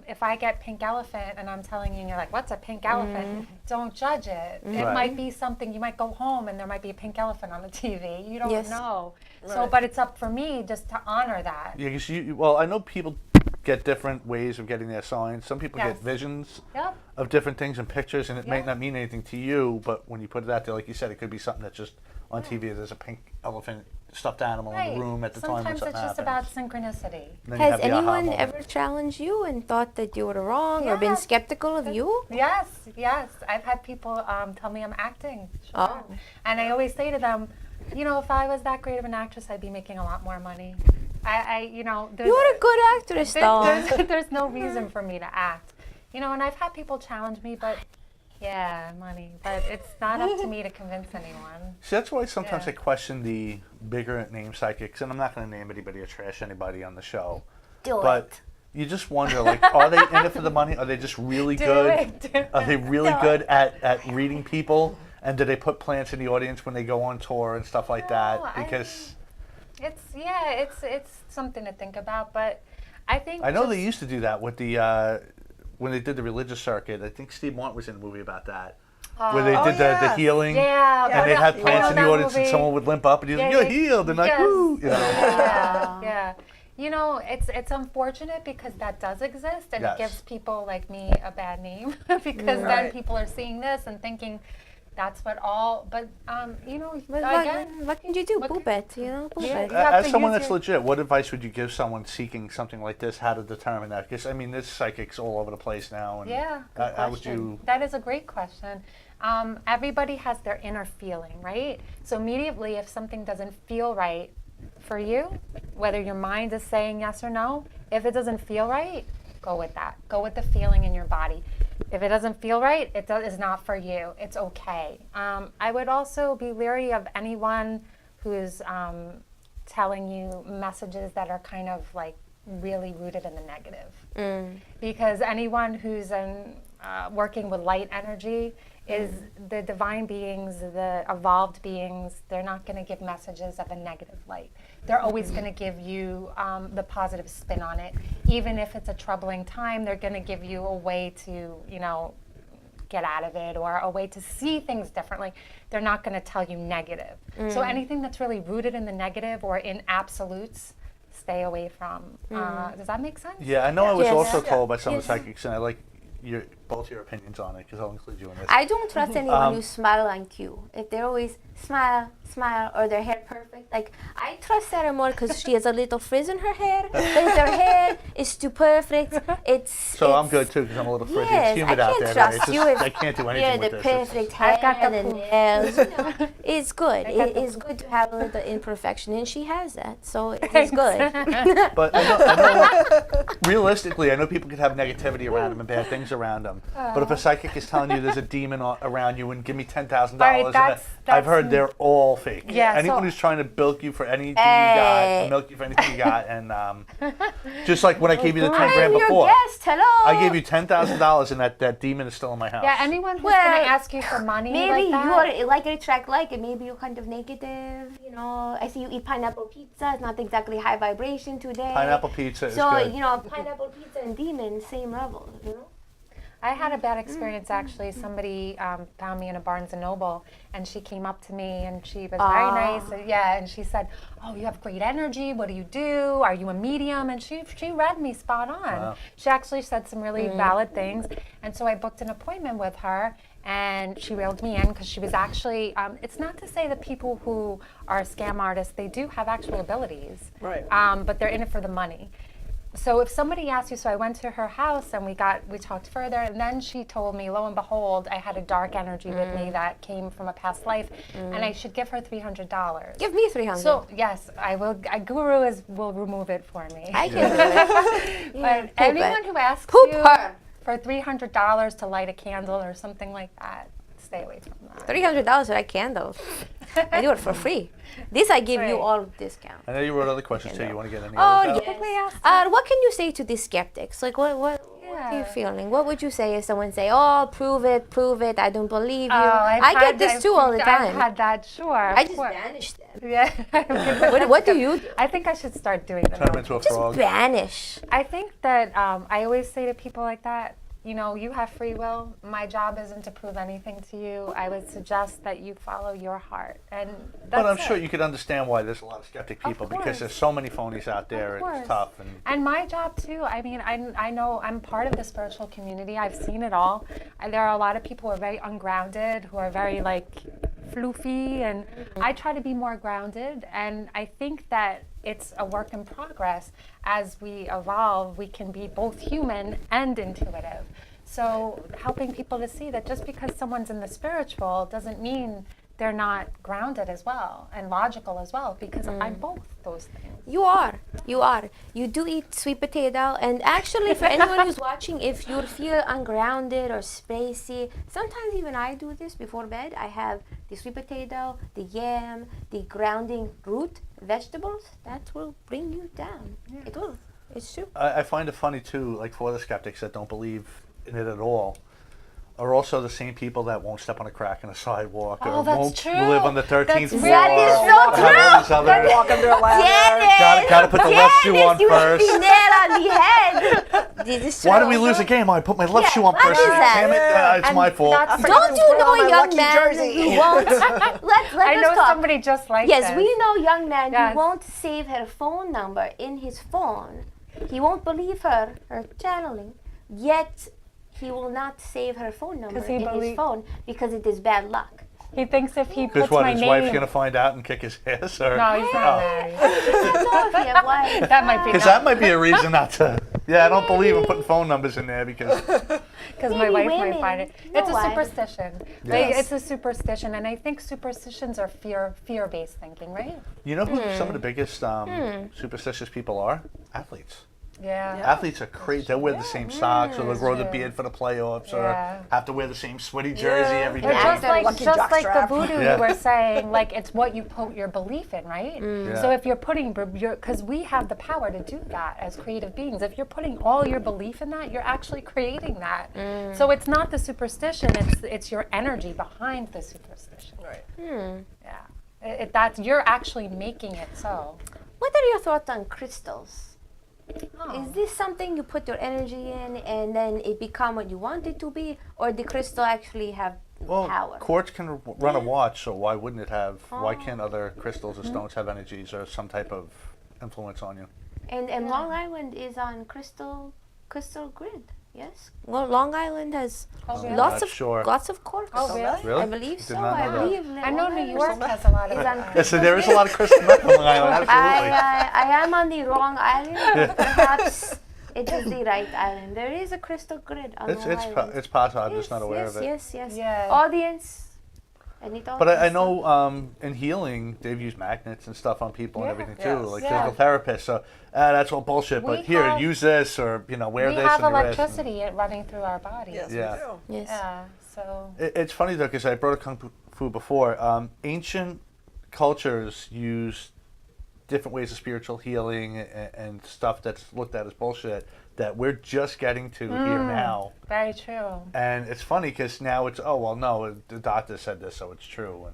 If I get pink elephant and I'm telling you and you're like, what's a pink elephant? Don't judge it. It Right. might be something, you might go home and there might be a pink elephant on the TV. You don't Yes. know. So, Right. but it's up for me just to honor that. Yeah, because I know people get different ways of getting their signs. Some people Yes. get visions Yep. of different things and pictures, and it may Yeah. not mean anything to you, but when you put it out there, like you said, it could be something that's just on TV. There's a pink elephant stuffed animal in the room at the time when Sometimes something it's just happens. about synchronicity. And then you Has have the aha anyone moment. ever challenged you and thought that you were wrong or been Yes. skeptical of you? Yes. I've had people tell me I'm acting. Sure. Oh. And I always say to them, if I was that great of an actress, I'd be making a lot more money. there's, You're a good actress, though. there's no reason for me to act. And I've had people challenge me, but yeah, money. But it's not up to me to convince anyone. See, that's why sometimes Yeah. I question the bigger name psychics, and I'm not going to name anybody or trash anybody on the show. Do But it. you just wonder, like, are they in it for the money? Are they just really good? Are they really good at reading people? And do they put plants in the audience when they go on tour and stuff like No, that? Because It's something to think about, but I think I know they just- used to do that with the when they did the religious circuit. I think Steve Martin was in a movie about that, where they Oh, did the yes. healing, Yeah, and they had I plants know in the that audience, and movie. someone would limp up, and he's like, Yeah, "You're yeah. healed," and like, Yes. "Woo," Yeah. It's unfortunate because that does exist, and Yes. it gives people like me a bad name because then Right. people are seeing this and thinking that's what all. But But again, what can you do? what Poop can- it, poop Yeah. it. You have As to someone use that's your- legit, what advice would you give someone seeking something like this? How to determine that? Because I mean, there's psychics all over the place now. And Yeah, good how would question. you? That is a great question. Everybody has their inner feeling, right? So immediately, if something doesn't feel right for you, whether your mind is saying yes or no, if it doesn't feel right, go with that. Go with the feeling in your body. If it doesn't feel right, is not for you. It's okay. I would also be leery of anyone who's telling you messages that are kind of like really rooted in the negative. Because anyone who's working with light energy is the divine beings, the evolved beings. They're not going to give messages of a negative light. They're always going to give you the positive spin on it. Even if it's a troubling time, they're going to give you a way to, get out of it or a way to see things differently. They're not going to tell you negative. So anything that's really rooted in the negative or in absolutes, stay away from. Does that make sense? Yeah, I know. I was Yes. also told by some Yes. of the psychics, and I like both your opinions on it because I'll include you in this. I don't trust anyone who smile on cue. If they're always smile, or their hair perfect, like I trust Sarah more because she has a little frizz in her hair. But if their hair is too perfect, So I'm good too because I'm a little frizzy. Yes, It's humid I out can't there. trust It's just, you if I can't do you're anything the with this. It's- perfect I've got hair, the the poo. nails. It's good. I got It the is good to have a little imperfection, and she has that, so it is good. But I know realistically, I know people could have negativity around them and bad things around them. But if a psychic is telling you there's a demon around you and give me $10,000, Right, and that's I've heard they're all fake. Yeah, Anyone so- who's trying to bilk you for anything you got, milk you for anything you got, and just like when I gave you the 10 I'm grand your before, guest. Hello. I gave you $10,000, and that demon is still in my house. Yeah, anyone who's Well, going to ask you for money Maybe like that, you're like attract like, and maybe you're kind of negative. You know, I see you eat pineapple pizza. It's not exactly high vibration today. Pineapple pizza is So good. you know, pineapple pizza and demon, same level. You know. I had a bad experience actually. Somebody found me in a Barnes and Noble, and she came up to me, and she was very nice. Yeah, and she said, "Oh, you have great energy. What do you do? Are you a medium?" And she read me spot on. Wow. She actually said some really valid things, and so I booked an appointment with her. And she reeled me in because she was actually, it's not to say that people who are scam artists, they do have actual abilities. Right. But they're in it for the money. So if somebody asks you, so I went to her house and we talked further, and then she told me, lo and behold, I had a dark energy with me that came from a past life, and I should give her $300. Give me 300. So yes, I will. A guru will remove it for me. I can do it. But Poop anyone it. who asks Poop you her. for $300 to light a candle or something like that, stay away from that. $300 for that candle. I do it for free. This I give you Right. all discount. I know you wrote other questions too. You want to get any Oh others out? yes. What can you say to these skeptics? Like what are you Yeah. feeling? What would you say if someone say, "Oh, prove it, I don't believe you"? I've I get had- this too all the time. I've had that, sure. I of just course. banish them. Yeah. What do you do? I think I should start doing that. Turn them into a Just frog. banish. I think that I always say to people like that, you know, you have free will. My job isn't to prove anything to you. I would suggest that you follow your heart, and that's But I'm it. sure you could understand why there's a lot of skeptic people because course. there's so many phonies out there. course. It's tough. And my job too. I mean, I know I'm part of the spiritual community. I've seen it all. There are a lot of people who are very ungrounded, who are very like floofy, and I try to be more grounded. And I think that it's a work in progress. As we evolve, we can be both human and intuitive. So helping people to see that just because someone's in the spiritual doesn't mean they're not grounded as well and logical as well, because I'm both those things. You are. You do eat sweet potato, and actually, for anyone who's watching, if you feel ungrounded or spacey, sometimes even I do this before bed. I have the sweet potato, the yam, the grounding root vegetables. That will bring you down. It will. It's true. I find it funny too, like for the skeptics that don't believe in it at all, are also the same people that won't step on a crack in a sidewalk Oh, or that's won't true. live on the 13th That's floor. That is so have all these other- Walk under a ladder. Janet! Gotta put the left shoe on you first. hit the nail on the head. This is Why true. did we lose a game? I put my left Yeah, shoe on what first. is that? Damn it, it's And my fault. that's- Don't you Put know on a my young lucky man jersey. who won't? Let I us know talk. somebody just like Yes, this. we know young man Yes. who won't save her phone number in his phone. He won't believe her channeling, yet he will not save her phone number 'Cause he in his belie- phone because it is bad luck. He thinks if he Because puts what, my his name. wife's gonna find out and kick his ass, or No, he's not married. I don't know if you have wife. That might be because that might be a reason not to. Yeah, I don't believe in putting phone numbers in there because because my Maybe wife women. might find it. You know It's a why? superstition. Yeah. Like, Yes. it's a superstition, and I think superstitions are fear-based thinking, right? you know who some of the biggest superstitious people are? Athletes. Yeah. Athletes are crazy. They wear the same socks, or they'll grow the beard for the playoffs, or Yeah. have to wear the same sweaty jersey Yeah. every Or day. just like Lucky just like the jockstrap. voodoo Yeah. you were saying, like it's what you put your belief in, right? Yeah. So if you're putting because we have the power to do that as creative beings. If you're putting all your belief in that, you're actually creating that. So it's not the superstition; it's your energy behind the superstition. Right. Yeah, that's you're actually making it so. What are your thoughts on crystals? Oh. Is this something you put your energy in and then it become what you want it to be, or the crystal actually have Well, power? quartz can run a watch, so why wouldn't it have? Why can't other crystals or stones have energies or some type of influence on you? And Long Island is on crystal grid. Yes. Well, Long Island has Oh, really? lots Not of sure. lots of quartz. Oh, really? Really? I believe Did so. not know I that. believe. I know Long New Island York has a lot of. is on Yeah, so there is a lot of crystal meth on Long Island. Absolutely. I am on the wrong island. but Perhaps it is the right island. There is a crystal grid on Long Island. It's possible. I'm just not aware of it. Yes. Yeah. Audience. Any thoughts? But I know in healing, they've used magnets and stuff on people and Yeah. everything too, Yes. like Yeah. physical therapists. So that's all bullshit. But We here, have- use this, or wear We this have on your wrist. electricity running through our bodies. Yes, Yeah. we do. Yes. Yeah. So. It's funny though, because I brought a kung PooPoo before. Ancient cultures use different ways of spiritual healing and stuff that's looked at as bullshit that we're just getting to here now. Very true. And it's funny because now it's, oh, well, no, the doctor said this, so it's true.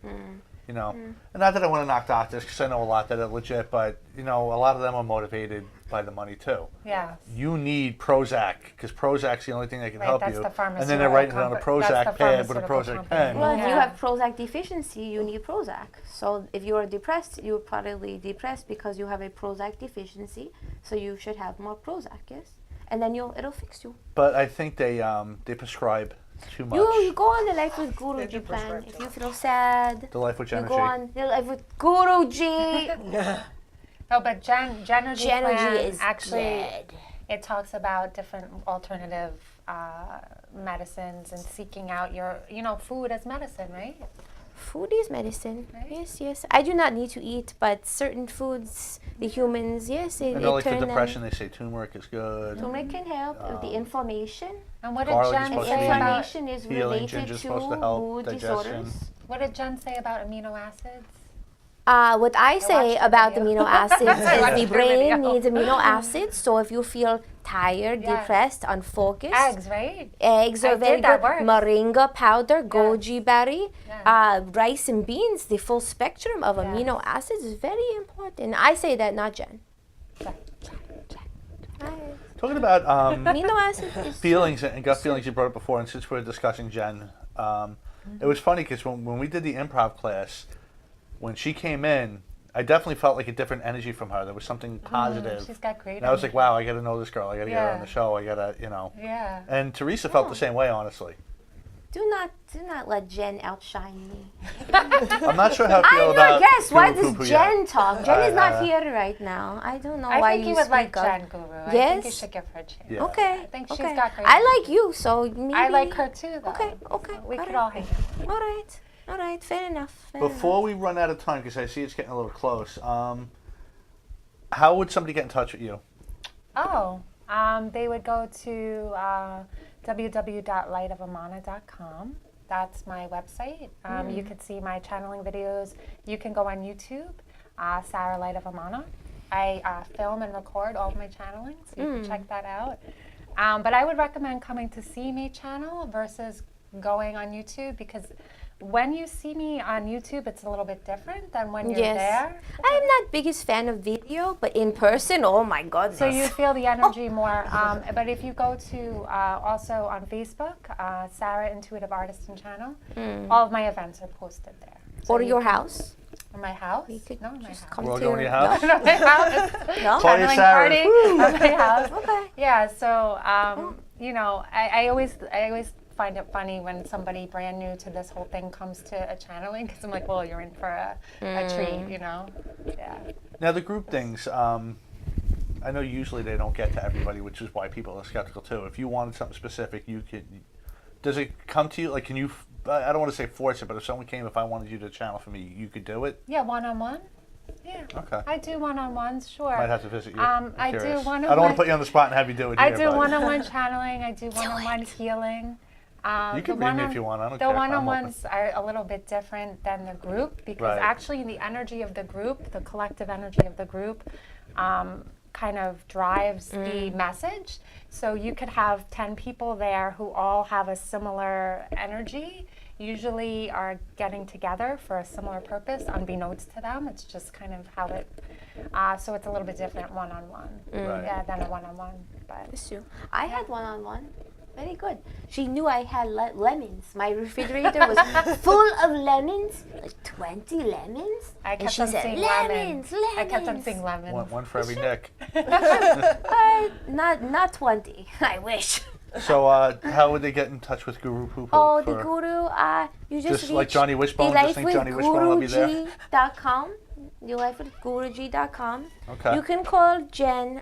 And, you know, and not that I want to knock doctors because I know a lot that are legit, but, you know, a lot of them are motivated by the money too. Yes. You need Prozac because Prozac's the only thing that can help that's you. the And then they're writing it on a Prozac pad with a Prozac pen. Well, if you Yeah. have Prozac deficiency, you need Prozac. So if you are depressed, you're probably depressed because you have a Prozac deficiency. So you should have more Prozac, yes? And then it'll fix you. But I think they prescribe too much. You go on the Life with Guruji do plan. prescribe If too. you feel sad, The Life with you Jenna go G. on the Life with Guruji. No, but Genergy Genergy plan is actually dead. it talks about different alternative medicines and seeking out your food as medicine, right? Food is medicine. Right. Yes, yes. I do not need to eat, but certain foods, the humans, yes, it I know, like for turn them- depression, they say turmeric is good. Turmeric can help with the inflammation. And what did Garlic is Jen supposed say to be about Inflammation is healing. related Ginger's to supposed to help mood digestion. disorders. what did Jen say about amino acids? What I say watched the about video. amino acids watched is the your brain video. needs amino acids. So if you feel tired, Yes. depressed, unfocused, Eggs, right? eggs I are very did, that good. works. Moringa powder, goji berry, Yeah. rice and beans. The full spectrum of Yes. amino acids is very important. I say that, not Jen. Talking about Amino acids is feelings and gut feelings, you brought up before, and since we're discussing Jen, it was funny because when we did the improv class, when she came in, I definitely felt like a different energy from her. There was something positive. She's got great And I was like, energy. wow, I got to know this girl. I got to get her on Yeah. the show. I got to, you know. Yeah. And Teresa felt the same way, honestly. Do not let Jen outshine me. I'm not sure how I feel I'm about your guest. Why PooPoo does yet. Jen talk? Jen is not I- here right now. I don't know I why think you you would speak like up. Jen Guru. I think you Yes? should give her a chance. Yeah. Okay. I think okay. she's got great I energy. like you, so maybe. I like her too, though. Okay. Okay. We all could right. all hang out. All right. All right. Fair enough. Fair Before we run out of time, because I see it's getting a little close, how would somebody get in touch with you? Oh, they would go to www.lightofamana.com. That's my website. You could see my channeling videos. You can go on YouTube, Sarah Light of Amana. I film and record all of my channeling, so you can check that out. But I would recommend coming to see me channel versus going on YouTube, because when you see me on YouTube, it's a little bit different than when you're Yes. there. I'm not biggest fan of video, but in person, oh my god. So you feel the energy more. But if you go to also on Facebook, Sarah Intuitive Artist and Channel, all of my events are posted there. So or you your can- house. Or my house? You could No, my just house. come We're all to going to your house? No, my house. No? Party Channeling Sarah. party at my house. Okay. Yeah. So you know, I always find it funny when somebody brand new to this whole thing comes to a channeling, because I'm like, well, you're in for a treat, you know? Yeah. Now, the group things, I know usually they don't get to everybody, which is why people are skeptical too. If you wanted something specific, you could. Does it come to you? Like, can you? I don't want to say force it, but if someone came, if I wanted you to channel for me, you could do it. Yeah, one-on-one. Yeah. Okay. I do one-on-ones, sure. Might have to visit you. I I'm do curious. one-on-one. I don't want to put you on the spot and have you do it I here. do but one-on-one channeling. I do one-on-one healing. You can read me if you want. I don't The care. I'm one-on-ones are a little bit different than the group, because Right. actually the energy of the group, the collective energy of the group, kind of drives the message. So you could have 10 people there who all have a similar energy, usually are getting together for a similar purpose, unbeknownst to them. It's just kind of how it, so it's a little bit different one-on-one Right. yeah, than a one-on-one. But That's true. I had one-on-one. Very good. She knew I had lemons. My refrigerator was full of lemons, like 20 lemons. I And kept she on said, saying lemons, lemon. I kept on lemons. saying lemon. One for every Nick. Not 20. I wish. So, how would they get in touch with Guru PooPoo? Oh, the for- guru, you just Just like reach Johnny Wishbone, just think Johnny Wishbone will be there? thelifewithguruji.com. thelifewithguruji.com. Okay. You can call Jen.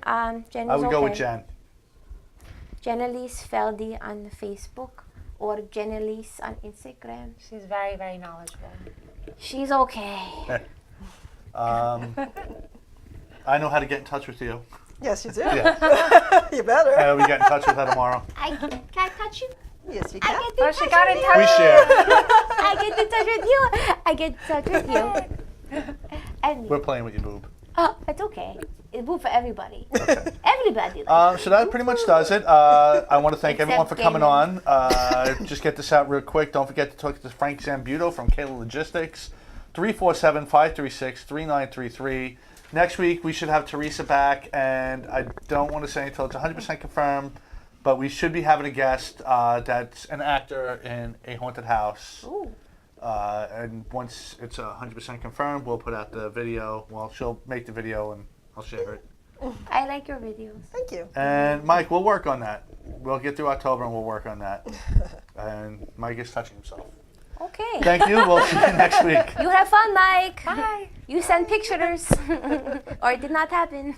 Jen I is would go with okay. Jen. Jenelise Feldy on Facebook or Jenelise on Instagram. She's very, very knowledgeable. She's okay. I know how to get in touch with you. Yes, you do. Yeah. You better. And we get in touch with her tomorrow. Can I touch you? Yes, you I can. get to Oh, she touch got with in you. touch. We share. I get to touch with I get to touch with you. And We're playing with your boob. oh, it's okay. It's boob for everybody. Everybody. Likes So that pretty much does it. I want to thank Except everyone for coming Galen. on. Just get this out real quick. Don't forget to talk to Frank Zambuto from Kayla Logistics. 347-536-3933. Next week we should have Teresa back, and I don't want to say until it's 100% confirmed, but we should be having a guest that's an actor in a haunted house. Ooh. And once it's 100% confirmed, we'll put out the video. Well, she'll make the video and I'll share it. I like your videos. Thank you. And Mike, we'll work on that. We'll get through October and we'll work on that. And Mike is touching himself. Okay. Thank you. We'll see you next week. You have fun, Mike. Bye. You send pictures. Or it did not happen.